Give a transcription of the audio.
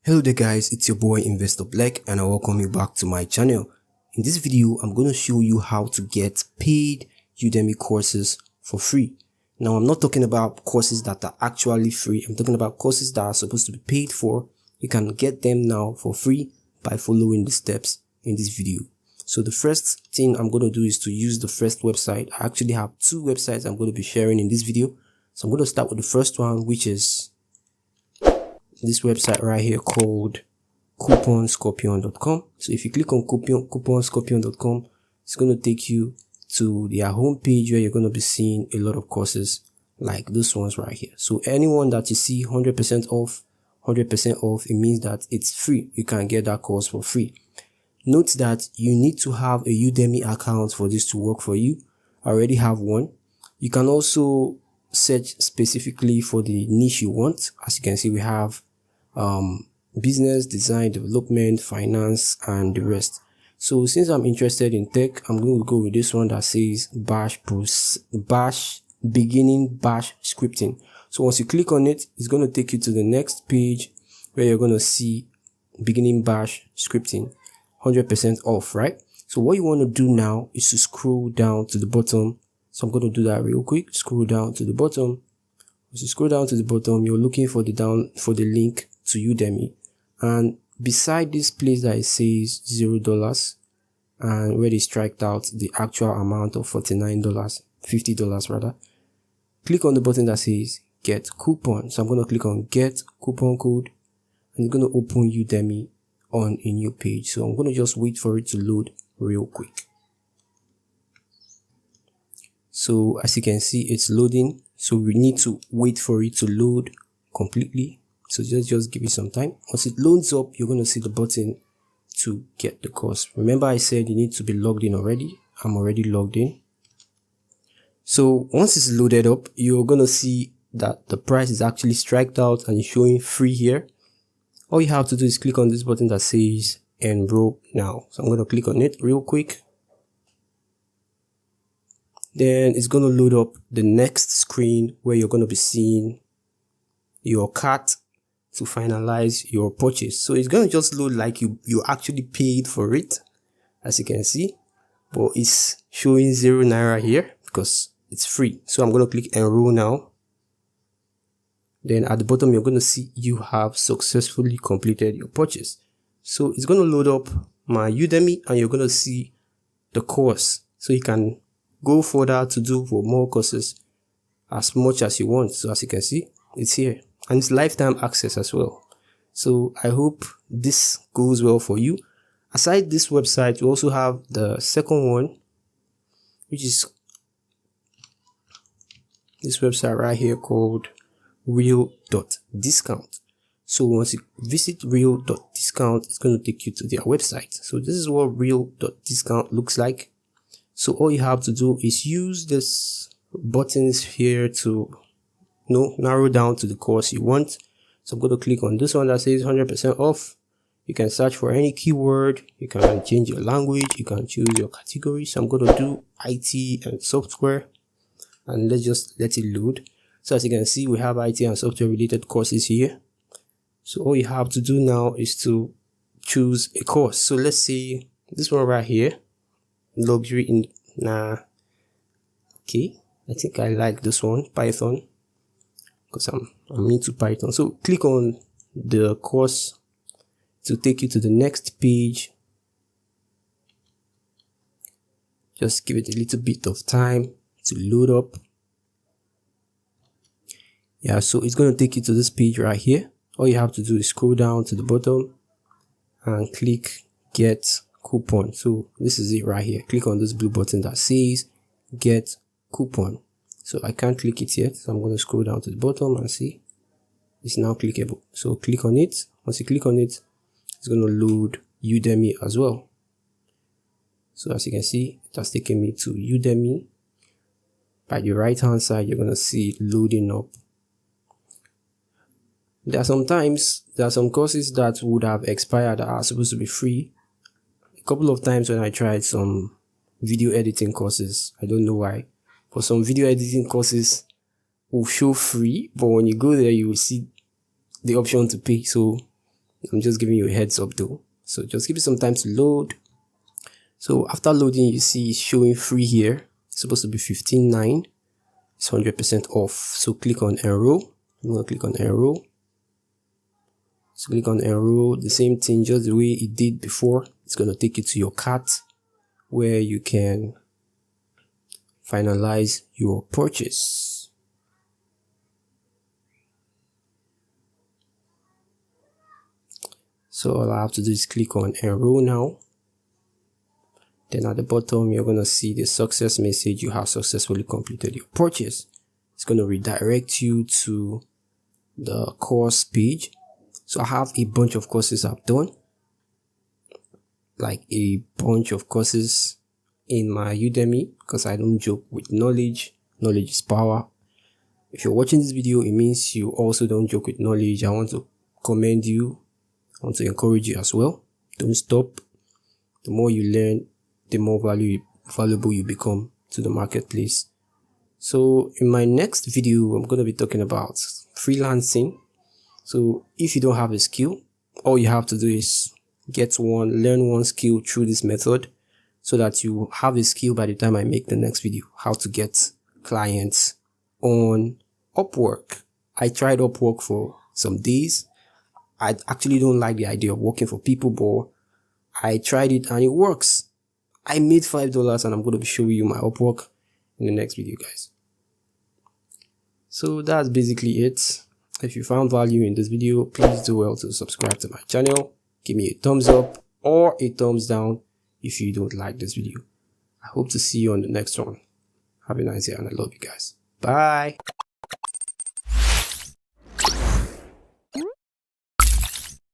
Hello there guys, it's your boy Investor Black and I welcome you back to my channel. In this video, I'm going to show you how to get paid Udemy courses for free. Now, I'm not talking about courses that are actually free. I'm talking about courses that are supposed to be paid for. You can get them now for free by following the steps in this video. So the first thing I'm going to do is to use the first website. I actually have two websites I'm going to be sharing in this video. So I'm going to start with the first one, which is this website right here called couponscorpion.com. So if you click on couponscorpion.com, it's going to take you to their homepage where you're going to be seeing a lot of courses like this ones right here. So anyone that you see 100% off, it means that it's free. You can get that course for free. Note that you need to have a Udemy account for this to work for you. I already have one. You can also search specifically for the niche you want. As you can see, we have business, design, development, finance, and the rest. So since I'm interested in tech, I'm going to go with this one that says beginning bash scripting. So once you click on it, it's going to take you to the next page where you're going to see beginning bash scripting 100% off, right? So what you want to do now is to scroll down to the bottom. So I'm going to do that real quick. Scroll down to the bottom. As you scroll down to the bottom, you're looking for the link to Udemy, and beside this place that it says $0 and where they striked out the actual amount of $50 rather, click on the button that says get coupon. So I'm going to click on get coupon code and it's going to open Udemy on a new page. So I'm going to just wait for it to load real quick. So as you can see, it's loading. So we need to wait for it to load completely. So just give it some time. Once it loads up, you're going to see the button to get the course. Remember I said you need to be logged in already. I'm already logged in. So once it's loaded up, you're going to see that the price is actually striked out and it's showing free here. All you have to do is click on this button that says enroll now. So I'm going to click on it real quick. Then it's going to load up the next screen where you're going to be seeing your cart to finalize your purchase. So it's going to just load like you actually paid for it, as you can see, but it's showing €0 here because it's free. So I'm going to click enroll now. Then at the bottom, you're going to see you have successfully completed your purchase. So it's going to load up my Udemy and you're going to see the course. So you can go further to do for more courses as much as you want. So as you can see, it's here and it's lifetime access as well. So I hope this goes well for you. Aside this website, we also have the second one, which is this website right here called real.discount. So once you visit real.discount, it's going to take you to their website. So this is what real.discount looks like. So all you have to do is use this buttons here to narrow down to the course you want. So I'm going to click on this one that says 100% off. You can search for any keyword. You can change your language. You can choose your category. So I'm going to do IT and software and let's just let it load. So as you can see, we have IT and software related courses here. So all you have to do now is to choose a course. So let's say this one right here. Luxury in okay, I think I like this one, Python, because I'm into Python. So click on the course to take you to the next page. Just give it a little bit of time to load up. Yeah, so it's going to take you to this page right here. All you have to do is scroll down to the bottom and click get coupon. So this is it right here. Click on this blue button that says get coupon. So I can't click it yet, so I'm going to scroll down to the bottom and see it's now clickable. So click on it. Once you click on it, it's going to load Udemy as well. So as you can see, it has taken me to Udemy. By the right hand side, you're going to see it loading up. There are some courses that would have expired that are supposed to be free. A couple of times when I tried some video editing courses, I don't know why, but some video editing courses will show free, but when you go there, you will see the option to pay. So I'm just giving you a heads up though, so just give it some time to load. So after loading, you see it's showing free here. It's supposed to be 15.9. It's 100% off. So click on enroll. I'm gonna click on enroll. So click on enroll. The same thing, just the way it did before. It's gonna take you to your cart where you can finalize your purchase. So all I have to do is click on enroll now. Then at the bottom, you're going to see the success message. You have successfully completed your purchase. It's going to redirect you to the course page. So I have a bunch of courses I've done, like a bunch of courses in my Udemy, because I don't joke with knowledge. Knowledge is power. If you're watching this video, it means you also don't joke with knowledge. I want to commend you. I want to encourage you as well. Don't stop. The more you learn, the more valuable you become to the marketplace. So in my next video, I'm going to be talking about freelancing. So if you don't have a skill, all you have to do is learn one skill through this method, so that you have a skill by the time I make the next video, how to get clients on Upwork. I tried Upwork for some days. I actually don't like the idea of working for people, but I tried it and it works. I made $5 and I'm going to be showing you my Upwork in the next video, guys. So that's basically it. If you found value in this video, please do well to subscribe to my channel. Give me a thumbs up or a thumbs down if you don't like this video. I hope to see you on the next one. Have a nice day and I love you guys. Bye.